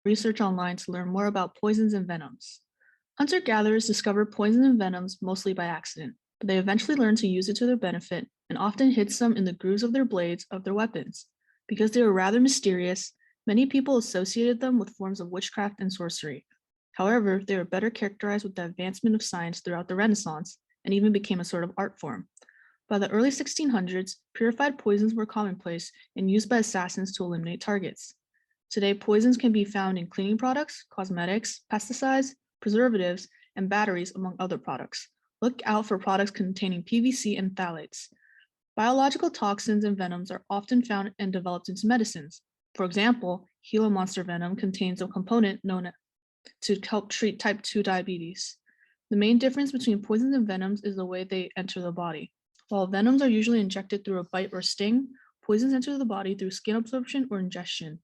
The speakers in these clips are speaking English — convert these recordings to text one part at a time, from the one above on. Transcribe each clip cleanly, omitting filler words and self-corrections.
research online to learn more about poisons and venoms. Hunter-gatherers discover poisons and venoms mostly by accident, but they eventually learn to use it to their benefit and often hits them in the grooves of their blades of their weapons. Because they were rather mysterious, many people associated them with forms of witchcraft and sorcery. However, they were better characterized with the advancement of science throughout the Renaissance and even became a sort of art form. By the early 1600s, purified poisons were commonplace and used by assassins to eliminate targets. Today, poisons can be found in cleaning products, cosmetics, pesticides, preservatives, and batteries, among other products. Look out for products containing PVC and phthalates. Biological toxins and venoms are often found and developed into medicines. For example, Gila monster venom contains a component known to help treat type 2 diabetes. The main difference between poisons and venoms is the way they enter the body. While venoms are usually injected through a bite or sting, poisons enter the body through skin absorption or ingestion.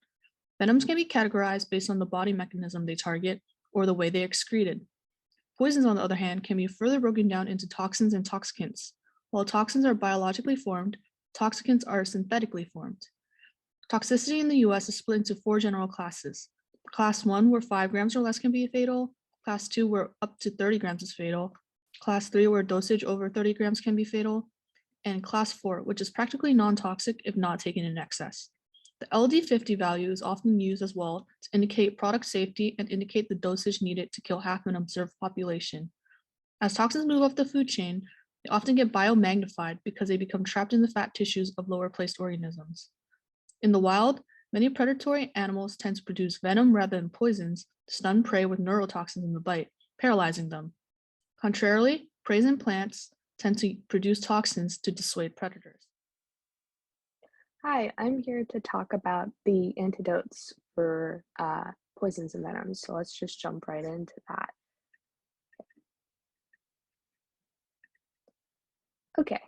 Venoms can be categorized based on the body mechanism they target or the way they excreted. Poisons, on the other hand, can be further broken down into toxins and toxicants. While toxins are biologically formed, toxicants are synthetically formed. Toxicity in the US is split into 4 general classes. Class 1, where 5 grams or less can be fatal. Class 2, where up to 30 grams is fatal. Class 3, where dosage over 30 grams can be fatal. And Class 4, which is practically non-toxic if not taken in excess. The LD50 value is often used as well to indicate product safety and indicate the dosage needed to kill half an observed population. As toxins move up the food chain, they often get biomagnified because they become trapped in the fat tissues of lower placed organisms. In the wild, many predatory animals tend to produce venom rather than poisons to stun prey with neurotoxins in the bite, paralyzing them. Contrarily, prey and plants tend to produce toxins to dissuade predators. Hi, I'm here to talk about the antidotes for poisons and venoms. So let's just jump right into that. Okay,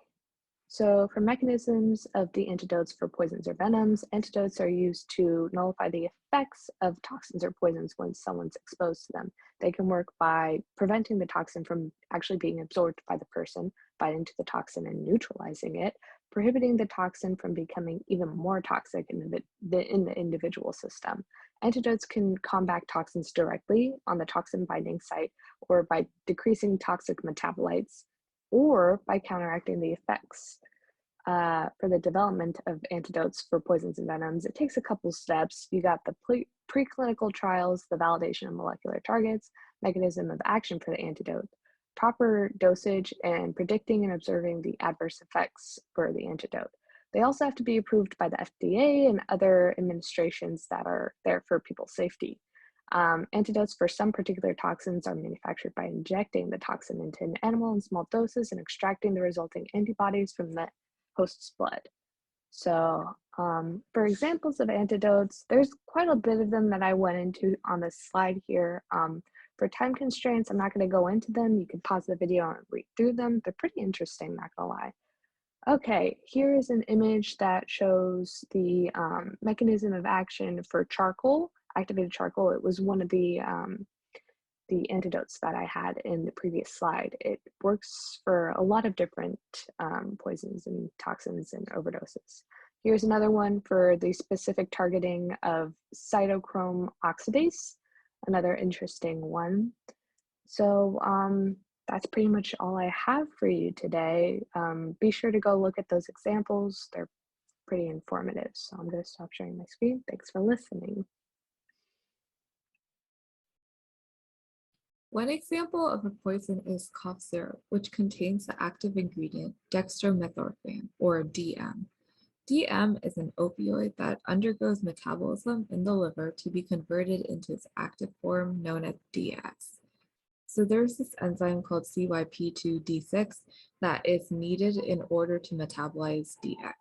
so for mechanisms of the antidotes for poisons or venoms, antidotes are used to nullify the effects of toxins or poisons when someone's exposed to them. They can work by preventing the toxin from actually being absorbed by the person, biting to the toxin and neutralizing it, prohibiting the toxin from becoming even more toxic in the individual system. Antidotes can combat toxins directly on the toxin binding site or by decreasing toxic metabolites or by counteracting the effects. For the development of antidotes for poisons and venoms, it takes a couple steps. You got the preclinical trials, the validation of molecular targets, mechanism of action for the antidote, proper dosage, and predicting and observing the adverse effects for the antidote. They also have to be approved by the FDA and other administrations that are there for people's safety. Antidotes for some particular toxins are manufactured by injecting the toxin into an animal in small doses and extracting the resulting antibodies from the host's blood. So for examples of antidotes, there's quite a bit of them that I went into on this slide here. For time constraints, I'm not going to go into them. You can pause the video and read through them. They're pretty interesting, not gonna lie. Okay, here is an image that shows the mechanism of action for charcoal, activated charcoal. It was one of the antidotes that I had in the previous slide. It works for a lot of different poisons and toxins and overdoses. Here's another one for the specific targeting of cytochrome oxidase, another interesting one. So that's pretty much all I have for you today. Be sure to go look at those examples. They're pretty informative. So I'm going to stop sharing my screen. Thanks for listening. One example of a poison is cough syrup, which contains the active ingredient dextromethorphan, or DM. DM is an opioid that undergoes metabolism in the liver to be converted into its active form known as DX. So there's this enzyme called WI22 that is needed in order to metabolize DX.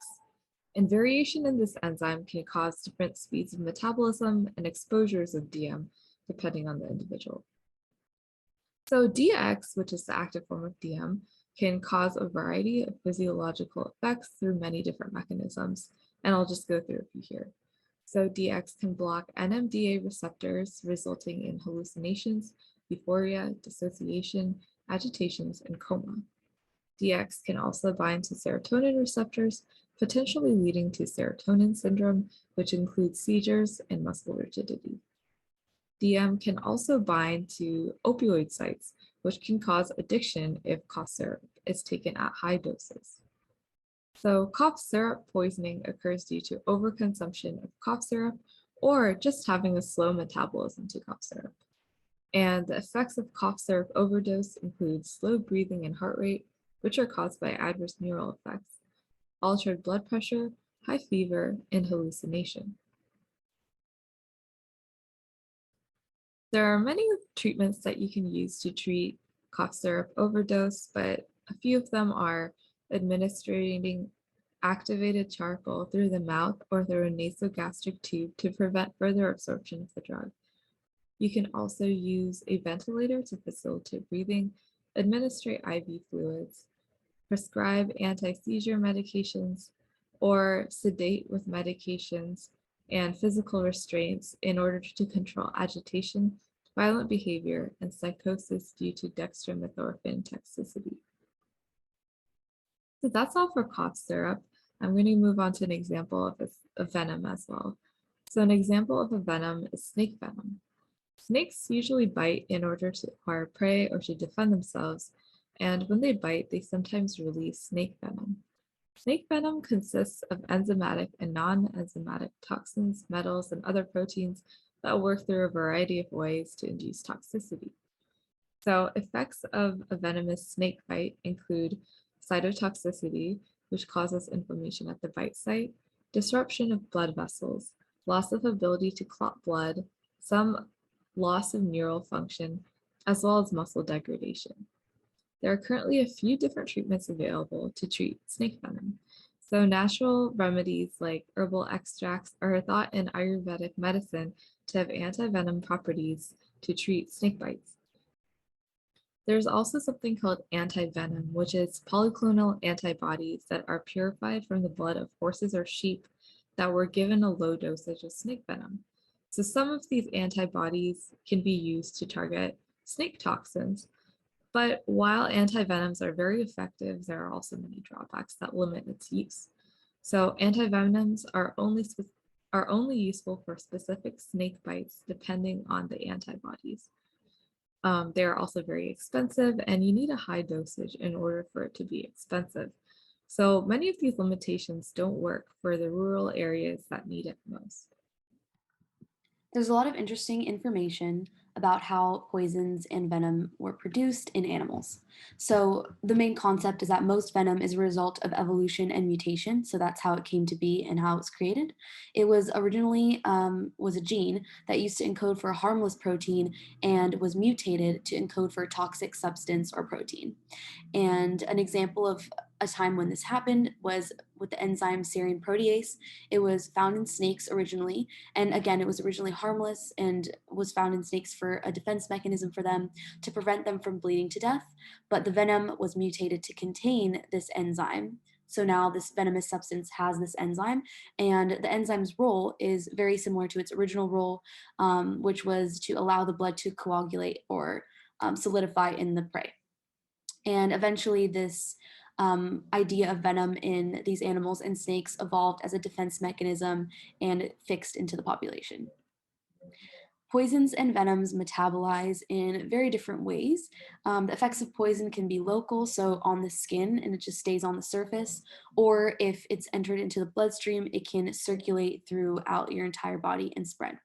And variation in this enzyme can cause different speeds of metabolism and exposures of DM depending on the individual. So DX, which is the active form of DM, can cause a variety of physiological effects through many different mechanisms, and I'll just go through a few here. So DX can block NMDA receptors, resulting in hallucinations, euphoria, dissociation, agitations, and coma. DX can also bind to serotonin receptors, potentially leading to serotonin syndrome, which includes seizures and muscle rigidity. DM can also bind to opioid sites, which can cause addiction if cough syrup is taken at high doses. So cough syrup poisoning occurs due to overconsumption of cough syrup or just having a slow metabolism to cough syrup. And the effects of cough syrup overdose include slow breathing and heart rate, which are caused by adverse neural effects, altered blood pressure, high fever, and hallucination. There are many treatments that you can use to treat cough syrup overdose, but a few of them are administering activated charcoal through the mouth or through a nasogastric tube to prevent further absorption of the drug. You can also use a ventilator to facilitate breathing, administer IV fluids, prescribe anti-seizure medications, or sedate with medications and physical restraints in order to control agitation, violent behavior, and psychosis due to dextromethorphan toxicity. So that's all for cough syrup. I'm going to move on to an example of a venom as well. So an example of a venom is snake venom. Snakes usually bite in order to acquire prey or to defend themselves, and when they bite, they sometimes release snake venom. Snake venom consists of enzymatic and non-enzymatic toxins, metals, and other proteins that work through a variety of ways to induce toxicity. So effects of a venomous snake bite include cytotoxicity, which causes inflammation at the bite site, disruption of blood vessels, loss of ability to clot blood, some loss of neural function, as well as muscle degradation. There are currently a few different treatments available to treat snake venom. So natural remedies like herbal extracts are thought in Ayurvedic medicine to have anti-venom properties to treat snake bites. There's also something called anti-venom, which is polyclonal antibodies that are purified from the blood of horses or sheep that were given a low dosage of snake venom. So some of these antibodies can be used to target snake toxins, but while antivenoms are very effective, there are also many drawbacks that limit its use. So antivenoms are only useful for specific snake bites depending on the antibodies. They are also very expensive, and you need a high dosage in order for it to be expensive. So many of these limitations don't work for the rural areas that need it most. There's a lot of interesting information about how poisons and venom were produced in animals. So the main concept is that most venom is a result of evolution and mutation. So that's how it came to be and how it was created. It was originally was a gene that used to encode for a harmless protein and was mutated to encode for a toxic substance or protein. And an example of a time when this happened was with the enzyme serine protease. It was found in snakes originally, and again, it was originally harmless and was found in snakes for a defense mechanism for them to prevent them from bleeding to death. But the venom was mutated to contain this enzyme. So now this venomous substance has this enzyme, and the enzyme's role is very similar to its original role, which was to allow the blood to coagulate or solidify in the prey. And eventually this idea of venom in these animals and snakes evolved as a defense mechanism and fixed into the population. Poisons and venoms metabolize in very different ways. The effects of poison can be local, so on the skin and it just stays on the surface, or if it's entered into the bloodstream, it can circulate throughout your entire body and spread.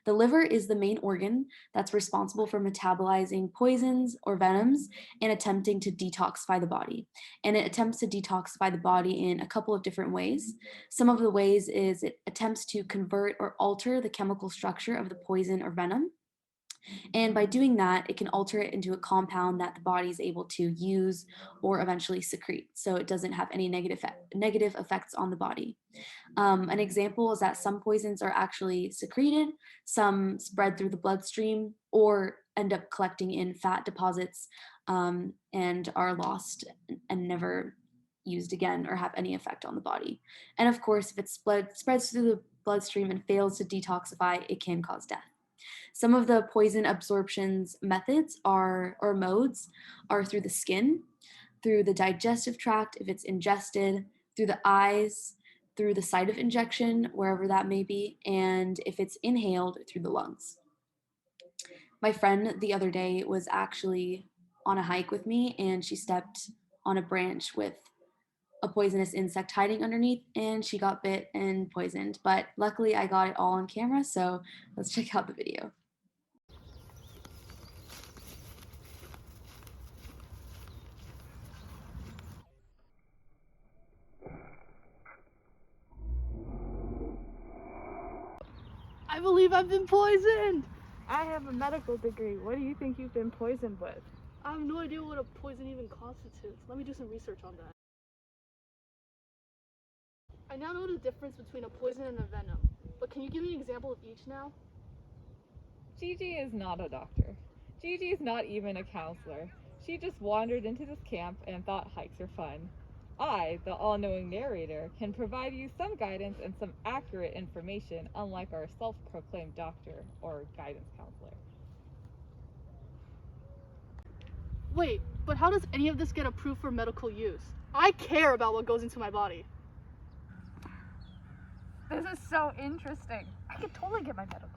The liver is the main organ that's responsible for metabolizing poisons or venoms and attempting to detoxify the body. And it attempts to detoxify the body in a couple of different ways. Some of the ways is it attempts to convert or alter the chemical structure of the poison or venom. And by doing that, it can alter it into a compound that the body is able to use or eventually secrete. So it doesn't have any negative effects on the body. An example is that some poisons are actually secreted, some spread through the bloodstream, or end up collecting in fat deposits and are lost and never used again or have any effect on the body. And of course, if it spreads through the bloodstream and fails to detoxify, it can cause death. Some of the poison absorptions methods or modes are through the skin, through the digestive tract if it's ingested, through the eyes, through the site of injection, wherever that may be, and if it's inhaled, through the lungs. My friend the other day was actually on a hike with me and she stepped on a branch with a poisonous insect hiding underneath and she got bit and poisoned. But luckily I got it all on camera, so let's check out the video. I believe I've been poisoned! I have a medical degree. What do you think you've been poisoned with? I have no idea what a poison even constitutes. Let me do some research on that. I now know the difference between a poison and a venom, but can you give me an example of each now? Gigi is not a doctor. Gigi is not even a counselor. She just wandered into this camp and thought hikes are fun. I, the all-knowing narrator, can provide you some guidance and some accurate information, unlike our self-proclaimed doctor or guidance counselor. Wait, but how does any of this get approved for medical use? I care about what goes into my body. This is so interesting. I could totally get my medical